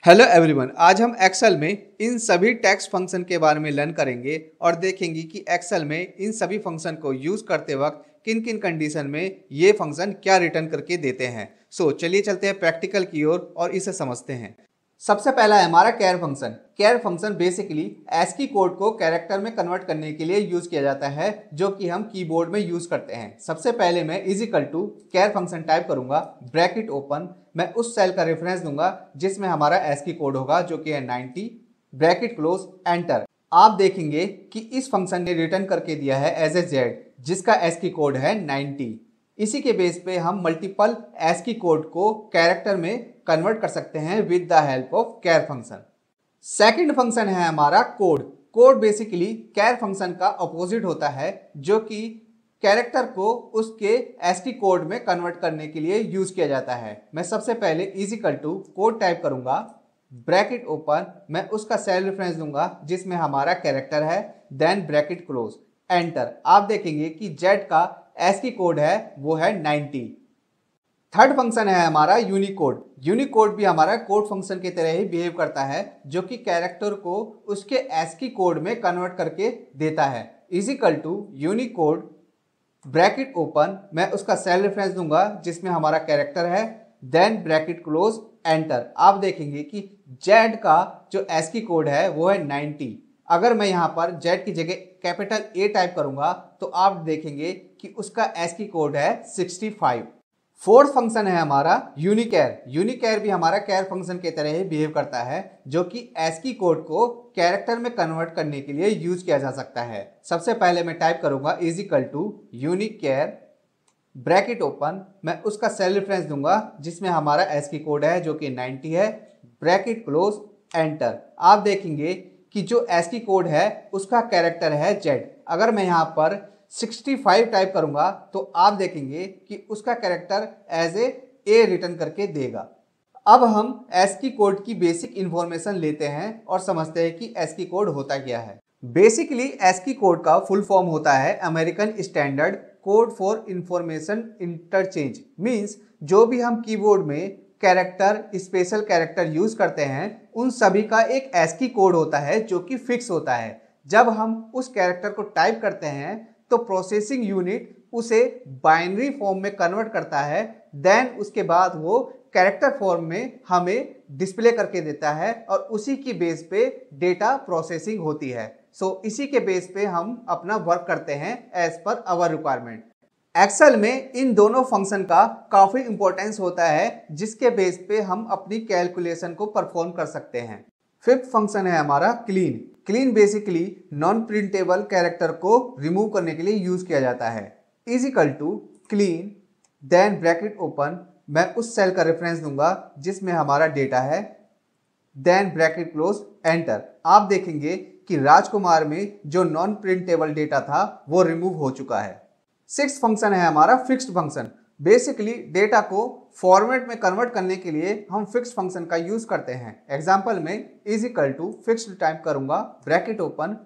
Hello everyone, आज हम Excel में इन सभी टेक्स्ट फंक्शन के बारे में लर्न करेंगे और देखेंगे कि एक्सेल में इन सभी फंक्शन को यूज करते वक्त किन किन कंडीशन में ये फंक्शन क्या रिटर्न करके देते हैं। चलिए चलते हैं प्रैक्टिकल की ओर और इसे समझते हैं। सबसे पहला है हमारा कैर फंक्शन। कैर फंक्शन बेसिकली ASCII कोड को कैरेक्टर में कन्वर्ट करने के लिए यूज किया जाता है, जो कि हम कीबोर्ड में यूज करते हैं। सबसे पहले मैं is equal to char function type करूंगा, ब्रैकेट ओपन, मैं उस सेल का रेफरेंस दूंगा जिसमें हमारा ASCII कोड होगा जो कि है 90, ब्रैकेट क्लोज, एंटर। आप देखेंगे कि इस फंक्शन ने रिटर्न करके दिया है एज ए जेड, जिसका ASCII कोड है 90। इसी के बेस पे हम मल्टीपल ASCII कोड को कैरेक्टर में कन्वर्ट कर सकते हैं with the help of char function. Second function है हमारा code. Code basically char function का अपोजिट होता है, जो कि कैरेक्टर को उसके ASCII कोड में कन्वर्ट करने के लिए यूज किया जाता है। मैं सबसे पहले इजिकल टू कोड टाइप करूंगा, ब्रैकेट ओपन, मैं उसका सेल रेफरेंस दूंगा जिसमें हमारा कैरेक्टर है, देन ब्रैकेट क्लोज, एंटर। आप देखेंगे कि जेड का ASCII कोड है वो है 90। थर्ड फंक्शन है हमारा यूनिकोड। यूनिकोड भी हमारा कोड फंक्शन की तरह ही बिहेव करता है, जो कि कैरेक्टर को उसके ASCII कोड में कन्वर्ट करके देता है। Is equal to Unicode, bracket open, मैं उसका सेल रेफरेंस दूंगा जिसमें हमारा कैरेक्टर है, देन ब्रैकेट क्लोज, एंटर। आप देखेंगे कि जेड का जो ASCII कोड है वो है 90। अगर मैं यहाँ पर जेड की जगह कैपिटल A टाइप करूंगा तो आप देखेंगे कि उसका ASCII कोड है 65। फोर्थ फंक्शन है हमारा यूनिकैर। यूनिकैर भी हमारा कैर फंक्शन की तरह ही बिहेव करता है, जो कि ASCII कोड को कैरेक्टर में कन्वर्ट करने के लिए यूज किया जा सकता है। सबसे पहले मैं टाइप करूंगा इजिकल टू यूनिकैर, ब्रैकेट ओपन, मैं उसका सेल रेफरेंस दूंगा जिसमें हमारा ASCII कोड है जो कि 90 है, ब्रैकेट क्लोज, एंटर। आप देखेंगे कि जो ASCII कोड है उसका कैरेक्टर है जेड। अगर मैं यहाँ पर 65 टाइप करूंगा तो आप देखेंगे कि उसका कैरेक्टर एज ए रिटर्न करके देगा। अब हम ASCII कोड की बेसिक इंफॉर्मेशन लेते हैं और समझते हैं कि ASCII कोड होता क्या है। बेसिकली ASCII कोड का फुल फॉर्म होता है American standard code for information interchange. Means जो भी हम कीबोर्ड में कैरेक्टर, स्पेशल कैरेक्टर यूज करते हैं, उन सभी का एक ASCII कोड होता है जो कि फिक्स होता है। जब हम उस कैरेक्टर को टाइप करते हैं तो प्रोसेसिंग यूनिट उसे बाइनरी फॉर्म में कन्वर्ट करता है, देन उसके बाद वो कैरेक्टर फॉर्म में हमें डिस्प्ले करके देता है और उसी की बेस पे डेटा प्रोसेसिंग होती है। इसी के बेस पे हम अपना वर्क करते हैं as per hour requirement. Excel में इन दोनों फंक्शन का काफी इंपॉर्टेंस होता है, जिसके बेस पे हम अपनी कैलकुलेशन को परफॉर्म कर सकते हैं। फिफ्थ फंक्शन है हमारा clean. Clean basically non printable character को रिमूव करने के लिए यूज किया जाता है। Is equal to clean, then bracket open, मैं उस सेल का रेफरेंस दूंगा जिसमें हमारा डेटा है, देन ब्रैकेट क्लोज, एंटर। आप देखेंगे कि राजकुमार में जो नॉन प्रिंटेबल डेटा था वो रिमूव हो चुका है। सिक्स्थ फंक्शन है हमारा फिक्स्ड फंक्शन। बेसिकली डेटा को फॉर्मेट में कन्वर्ट करने के लिए हम फिक्स्ड फंक्शन का यूज करते हैं। एग्जांपल में इजिकल टू फिक्स्ड टाइप करूंगा, ब्रैकेट ओपन,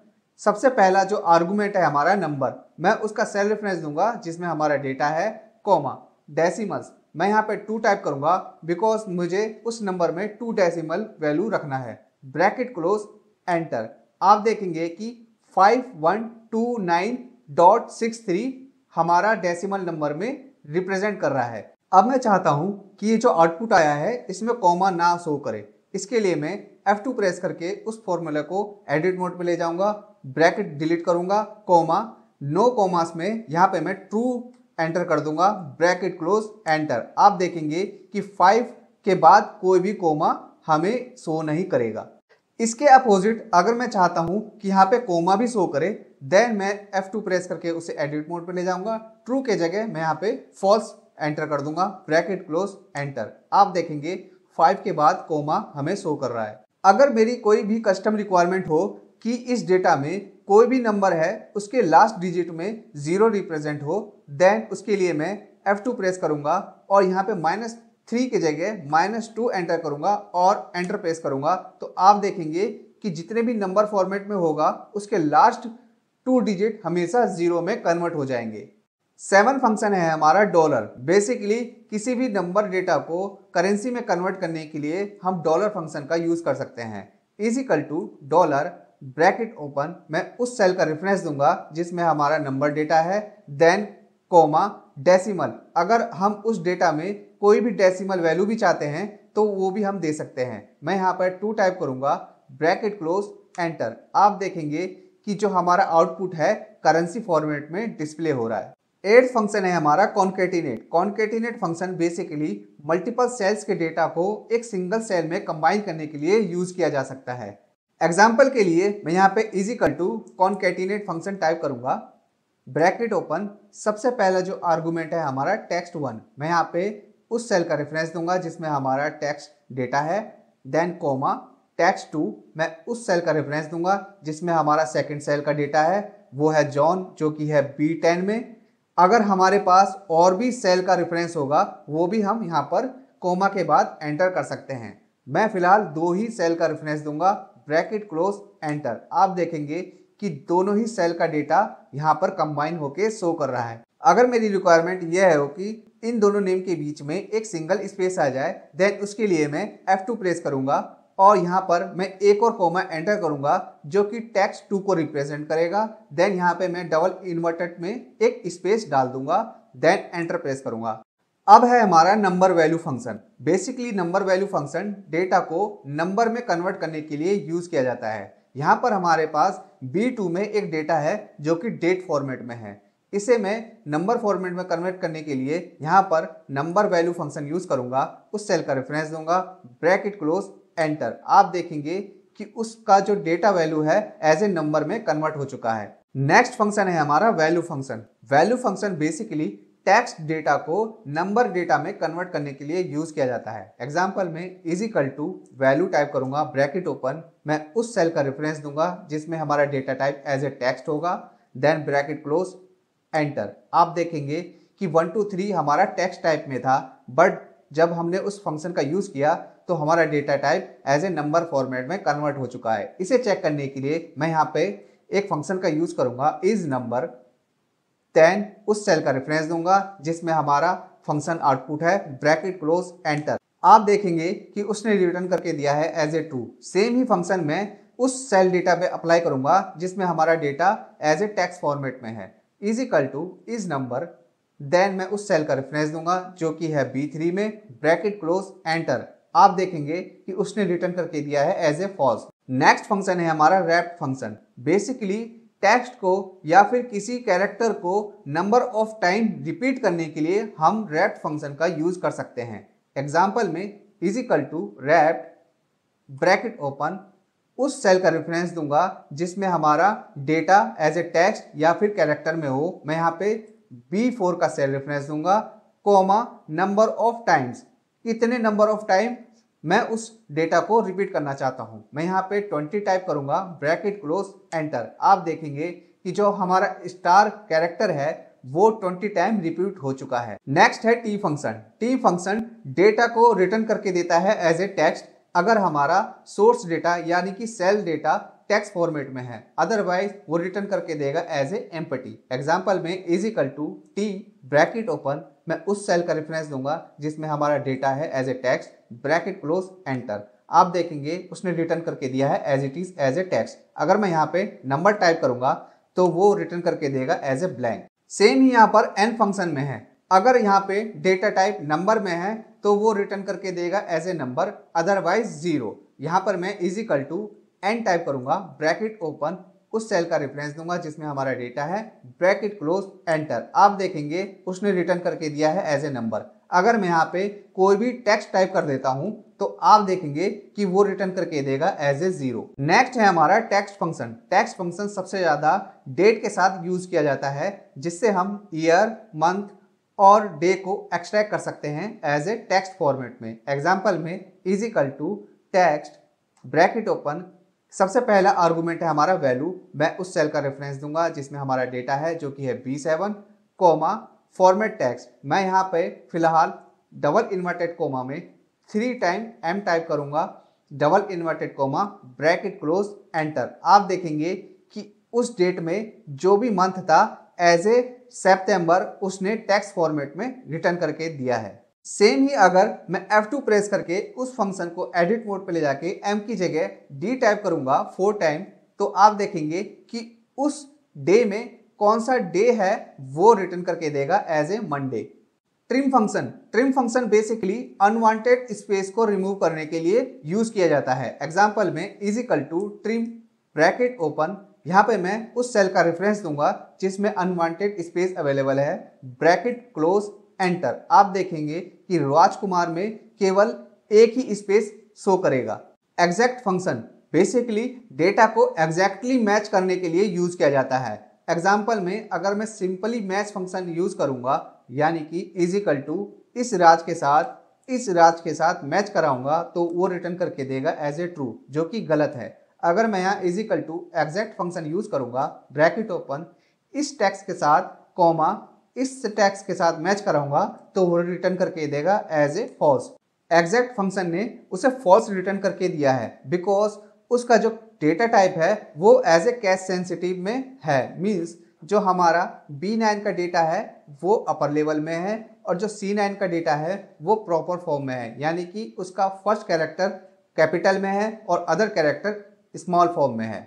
सबसे पहला जो आर्गुमेंट है हमारा नंबर, मैं उसका सेल रेफरेंस दूंगा जिसमें हमारा डेटा है, कोमा, डेसिमल्स, मैं यहाँ पे 2 टाइप करूंगा बिकॉज मुझे उस नंबर में 2 डेसिमल वैल्यू रखना है, ब्रैकेट क्लोज, एंटर। आप देखेंगे कि 5129.63 हमारा डेसिमल नंबर में रिप्रेजेंट कर रहा है। अब मैं चाहता हूं कि ये जो आउटपुट आया है इसमें कॉमा ना शो करे। इसके लिए मैं F2 प्रेस करके उस फॉर्मूला को एडिट मोड में ले जाऊंगा, ब्रैकेट डिलीट करूंगा, कोमा, नो कॉमास में यहाँ पे मैं ट्रू एंटर कर दूंगा, ब्रैकेट क्लोज, एंटर। आप देखेंगे कि 5 के बाद कोई भी कोमा हमें शो नहीं करेगा। इसके अपोजिट अगर मैं चाहता हूं कि यहाँ पे कोमा भी शो करे, देन मैं F2 प्रेस करके उसे एडिट मोड पे ले जाऊंगा, ट्रू के जगह मैं यहाँ पे फॉल्स एंटर कर दूंगा, ब्रैकेट क्लोज, एंटर। आप देखेंगे 5 के बाद कोमा हमें शो कर रहा है। अगर मेरी कोई भी कस्टम रिक्वायरमेंट हो कि इस डेटा में कोई भी नंबर है उसके लास्ट डिजिट में 0 रिप्रेजेंट हो, देन उसके लिए मैं F2 प्रेस करूंगा और यहाँ पे -3 की जगह -2 एंटर करूंगा और एंटर प्रेस करूंगा, तो आप देखेंगे कि जितने भी नंबर फॉर्मेट में होगा उसके लास्ट 2 डिजिट हमेशा 0 में कन्वर्ट हो जाएंगे। 7 फंक्शन है हमारा डॉलर। बेसिकली किसी भी नंबर डेटा को करेंसी में कन्वर्ट करने के लिए हम डॉलर फंक्शन का यूज कर सकते हैं। Is equal to dollar bracket open, मैं उस सेल का रेफरेंस दूंगा जिसमें हमारा नंबर डेटा है, देन कोमा डेसिमल। अगर हम उस डेटा में कोई भी डेसिमल वैल्यू भी चाहते हैं तो वो भी हम दे सकते हैं। मैं यहाँ पर 2 टाइप करूंगा, ब्रैकेट क्लोज एंटर। आप देखेंगे कि जो हमारा आउटपुट है करेंसी फॉर्मेट में डिस्प्ले हो रहा है। 8th फंक्शन है हमारा concatenate. Concatenate function basically multiple cells के डेटा को एक सिंगल सेल में कंबाइन करने के लिए यूज किया जा सकता है। एग्जाम्पल के लिए मैं यहाँ पे is equal to concatenate function type करूंगा, ब्रैकेट ओपन, सबसे पहला जो आर्गुमेंट है हमारा टेक्स्ट 1, मैं यहाँ पे उस सेल का रेफरेंस दूंगा जिसमें हमारा टेक्स्ट डेटा है, देन कोमा टेक्स्ट 2, मैं उस सेल का रेफरेंस दूंगा जिसमें हमारा सेकंड सेल का डेटा है, वो है जॉन जो कि है B10 में। अगर हमारे पास और भी सेल का रेफरेंस होगा वो भी हम यहाँ पर कोमा के बाद एंटर कर सकते हैं। मैं फिलहाल 2 ही सेल का रेफरेंस दूंगा, ब्रैकेट क्लोज एंटर। आप देखेंगे कि दोनों ही सेल का डेटा यहाँ पर कंबाइन होके शो कर रहा है। अगर मेरी रिक्वायरमेंट यह हो कि इन दोनों नेम के बीच में एक सिंगल स्पेस आ जाए, देन उसके लिए मैं F2 प्रेस करूंगा और यहाँ पर मैं एक और कोमा एंटर करूंगा जो कि टेक्स्ट 2 को रिप्रेजेंट करेगा। देन यहाँ पे मैं डबल इन्वर्टेड में एक स्पेस डाल दूंगा, देन एंटर प्रेस करूंगा। अब है हमारा number value function. Basically number value function data को नंबर में कन्वर्ट करने के लिए यूज किया जाता है। यहाँ पर हमारे पास B2 में एक डेटा है जो कि डेट फॉर्मेट में है। इसे मैं नंबर फॉर्मेट में कन्वर्ट करने के लिए यहाँ पर नंबर वैल्यू फंक्शन यूज करूंगा, उस सेल का रेफरेंस दूंगा, ब्रैकेट क्लोज एंटर। आप देखेंगे कि उसका जो डेटा वैल्यू है एज ए नंबर में कन्वर्ट हो चुका है। नेक्स्ट फंक्शन है हमारा value function. Value function basically text data को नंबर डेटा में कन्वर्ट करने के लिए यूज किया जाता है। एग्जांपल में is equal to value type करूंगा, ब्रैकेट ओपन, मैं उस सेल का रेफरेंस दूंगा जिसमें हमारा data type as a text होगा, देन ब्रैकेट क्लोज एंटर। आप देखेंगे कि 1 2 3 हमारा टेक्स्ट टाइप में था, बट जब हमने उस फंक्शन का यूज किया तो हमारा data type as a number format में कन्वर्ट हो चुका है। इसे चेक करने के लिए मैं यहाँ पे एक फंक्शन का यूज करूंगा, इज नंबर, देन उस सेल का रेफरेंस दूंगा जिसमें हमारा फंक्शन आउटपुट है, ब्रैकेट क्लोज एंटर। आप देखेंगे कि उसने रिटर्न करके दिया है एज ए ट्रू। सेम ही फंक्शन मैं उस सेल डेटा पे अप्लाई करूंगा जिसमें हमारा data as a text format में है, is equal to is number, then मैं उस सेल का रेफरेंस दूंगा जो कि है B3 में, ब्रैकेट क्लोज एंटर। आप देखेंगे कि उसने रिटर्न करके दिया है as a false. Next function है हमारा रैप्ट फंक्शन। बेसिकली टेक्स्ट को या फिर किसी कैरेक्टर को नंबर ऑफ टाइम रिपीट करने के लिए हम रैप्ट फंक्शन का यूज कर सकते हैं। एग्जाम्पल में is equal to rept bracket open, उस सेल का रेफरेंस दूंगा जिसमें हमारा डेटा एज ए टेक्स्ट या फिर कैरेक्टर में हो, मैं यहाँ पे B4 का सेल रेफरेंस दूंगा, कोमा नंबर ऑफ टाइम्स, कितने नंबर ऑफ टाइम मैं उस डेटा को रिपीट करना चाहता हूं, मैं यहाँ पे 20 टाइप करूंगा, ब्रैकेट क्लोज एंटर। आप देखेंगे कि जो हमारा स्टार कैरेक्टर है वो 20 टाइम रिपीट हो चुका है। नेक्स्ट है T function. T function data को रिटर्न करके देता है एज ए टेक्स्ट अगर हमारा सोर्स डेटा यानी कि सेल डेटा टेक्स्ट फॉर्मेट में है, अदरवाइज वो रिटर्न करके देगा एज ए एम्पटी। एग्जांपल में is equal to T bracket open, मैं उस सेल का रेफरेंस दूंगा जिसमें हमारा डेटा है as a text, bracket close enter. आप देखेंगे उसने रिटर्न करके दिया है as it is as a text. अगर मैं यहाँ पे नंबर टाइप करूंगा तो वो रिटर्न करके देगा एज ए ब्लैंक। सेम ही यहाँ पर एन फंक्शन में है, अगर यहाँ पे डेटा टाइप नंबर में है तो वो रिटर्न करके देगा as a number, otherwise zero. यहाँ पर मैं is equal to N type करूंगा, ब्रैकेट ओपन, उस सेल का रेफरेंस दूंगा जिसमें हमारा डेटा है, ब्रैकेट क्लोज एंटर। आप देखेंगे उसने रिटर्न करके दिया है एज ए नंबर। अगर मैं यहाँ पे कोई भी टेक्स्ट टाइप कर देता हूं तो आप देखेंगे कि वो रिटर्न करके देगा एज ए जीरो। नेक्स्ट है हमारा टेक्स्ट फंक्शन। टेक्स्ट फंक्शन सबसे ज्यादा डेट के साथ यूज किया जाता है जिससे हम ईयर, मंथ और डे को एक्सट्रैक्ट कर सकते हैं एज ए टेक्स्ट फॉर्मेट में। एग्जाम्पल में is equal to text bracket open, सबसे पहला आर्गुमेंट है हमारा वैल्यू, मैं उस सेल का रेफरेंस दूंगा जिसमें हमारा डेटा है जो कि है B7, कोमा फॉर्मेट टेक्स्ट। मैं यहाँ पे फिलहाल डबल इन्वर्टेड कोमा में 3 टाइम एम टाइप करूंगा, double inverted coma, bracket close enter. आप देखेंगे कि उस डेट में जो भी मंथ था एज ए सितंबर उसने टेक्स्ट फॉर्मेट में रिटर्न करके दिया है। सेम ही अगर मैं F2 प्रेस करके उस फंक्शन को एडिट मोड पे ले जाके m की जगह d टाइप करूंगा 4 टाइम, तो आप देखेंगे कि उस डे में कौन सा डे है वो रिटर्न करके देगा as a Monday. Trim function basically unwanted space को रिमूव करने के लिए यूज किया जाता है। एग्जांपल में is equal to trim bracket open, यहाँ पे मैं उस सेल का रेफरेंस दूंगा जिसमें अनवांटेड स्पेस अवेलेबल है, ब्रैकेट क्लोज एंटर। आप देखेंगे कि राजकुमार में केवल एक ही स्पेस शो करेगा। एग्जैक्ट फंक्शन बेसिकली डेटा को एग्जैक्टली मैच करने के लिए यूज किया जाता है। एग्जाम्पल में अगर मैं सिंपली मैच फंक्शन यूज करूंगा, यानी कि इज इक्वल टू इस राज के साथ मैच कराऊंगा, तो वो रिटर्न करके देगा एज ए ट्रू, जो कि गलत है। अगर मैं यहाँ is equal to exact function use करूंगा, ब्रैकेट ओपन, इस टेक्स्ट के साथ कॉमा इस टेक्स्ट के साथ मैच कराऊंगा, तो वो रिटर्न करके देगा as a false. Exact function ने उसे फॉल्स रिटर्न करके दिया है बिकॉज उसका जो डेटा टाइप है वो एज ए कैश सेंसिटिव में है। मीन्स जो हमारा B9 का डेटा है वो अपर लेवल में है और जो C9 का डेटा है वो प्रॉपर फॉर्म में है, यानी कि उसका फर्स्ट कैरेक्टर कैपिटल में है और अदर कैरेक्टर स्मॉल फॉर्म में है।